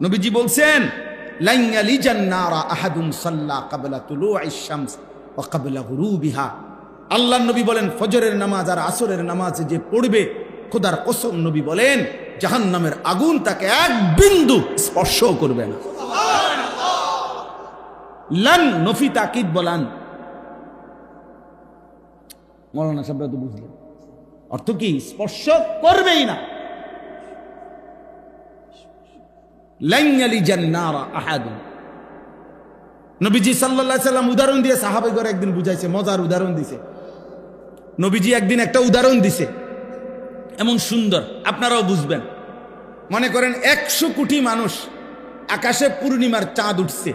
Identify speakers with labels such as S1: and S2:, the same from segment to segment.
S1: নবীজি বলছেন লান ইয়ালিজান নারা আহাদুন সাল্লা ক্বাবলা তুলুইশ শামস ওয়া ক্বাবলা গুরুবিহা। আল্লাহর নবী বলেন ফজরের নামাজ আর আসরের নামাজ যে পড়বে, খোদার কসম নবী বলেন জাহান্নামের আগুন তাকে এক বিন্দু স্পর্শ করবে না। লান নফি তাকিদ বলান। মৌলানা সাহেবরা তো বুঝলেন অর্থ কি? স্পর্শ করবেই না। লান ইয়ালিজান নারা আহাদুন। নবীজি সাল্লাল্লাহু আলাইহি সাল্লাম উদাহরণ দিয়ে সাহাবাইগণ একদিন বুঝাইছে, মজার উদাহরণ দিছে। নবীজি একদিন একটা উদাহরণ দিছে এমন সুন্দর, আপনারাও বুঝবেন। মনে করেন 100 কোটি মানুষ, আকাশে পূর্ণিমার চাঁদ উঠছে,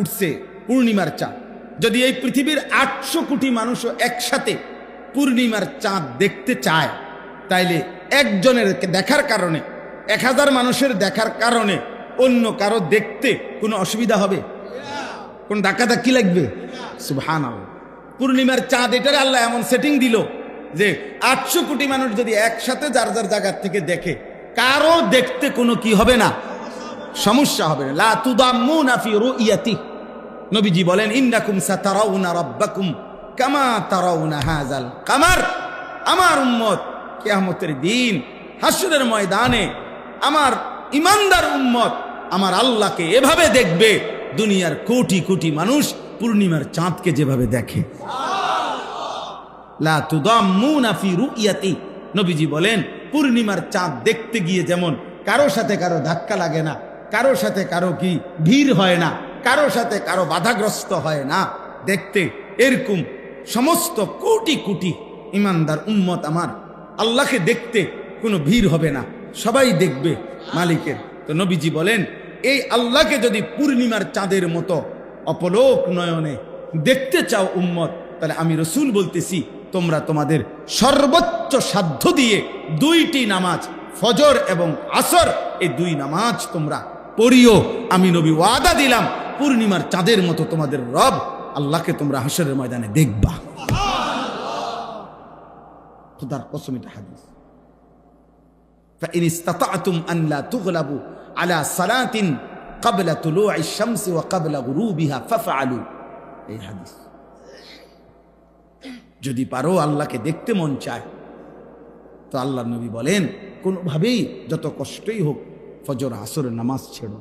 S1: উঠছে পূর্ণিমার চাঁদ। যদি এই পৃথিবীর 800 কোটি মানুষও একসাথে পূর্ণিমার চাঁদ দেখতে চায়, তাইলে একজনের দেখার কারণে, 1000 মানুষের দেখার কারণে অন্য কারো দেখতে কোনো অসুবিধা হবে? কোন ধাক্কাধাক্কি লাগবে? সুবহানাল্লাহ। পূর্ণিমার চাঁদ এটারে আল্লাহ এমন সেটিং দিল যে 800 কোটি মানুষ যদি একসাথে যার যার জায়গার থেকে দেখে, কারো দেখতে কোনো কি হবে না, সমস্যা হবে না। লা তুদাম্মুনা ফি রুইয়াতি। নবীজি বলেন ইন্নাকুম সাতারাউনা রাব্বাকুম কামা তারাউনা হাযাল কামার। আমার উম্মত কিয়ামতের দিন হাসরের ময়দানে আমার ইমানদার উম্মত আমার আল্লাহকে এভাবে দেখবে দুনিয়ার কোটি কোটি মানুষ পূর্ণিমার চাঁদকে যেভাবে দেখে। লা তুদাম্মুনা ফি রুইয়াতি। নবীজি বলেন পূর্ণিমার চাঁদ দেখতে গিয়ে যেমন কারো সাথে কারো ধাক্কা লাগে না, কারো সাথে কারো কি ভিড় হয় না, কারো সাথে কারো বাধাগ্রস্ত হয় না দেখতে, এরকম সমস্ত কোটি কোটি ইমানদার উম্মত আমার আল্লাহকে দেখতে কোনো ভিড় হবে না, সবাই দেখবে মালিকের। তো নবীজি বলেন এই আল্লাহকে যদি পূর্ণিমার চাঁদের মতো অপলোক নয়নে দেখতে চাও উম্মত, তাহলে আমি রসুল বলতেছি তোমরা তোমাদের সর্বোচ্চ সাধ্য দিয়ে 2টি নামাজ, ফজর এবং আসর, এই 2 নামাজ তোমরা পড়িও। আমি নবী ওয়াদা দিলাম পূর্ণিমার চাঁদের মতো তোমাদের রব আল্লাহকে তোমরা হাসরের ময়দানে দেখবা। খোদার কসম, এটা হাদিস। فإن استطعتم أن لا تغلبوا على صلاة قبل طلوع الشمس وقبل غروبها فافعلوا। এই হাদিস। যদি পারো আল্লাহকে দেখতে মন চায় তো আল্লাহর নবী বলেন কোনোভাবেই যত কষ্টই হোক ফজর আসরের নামাজ ছেড়ো।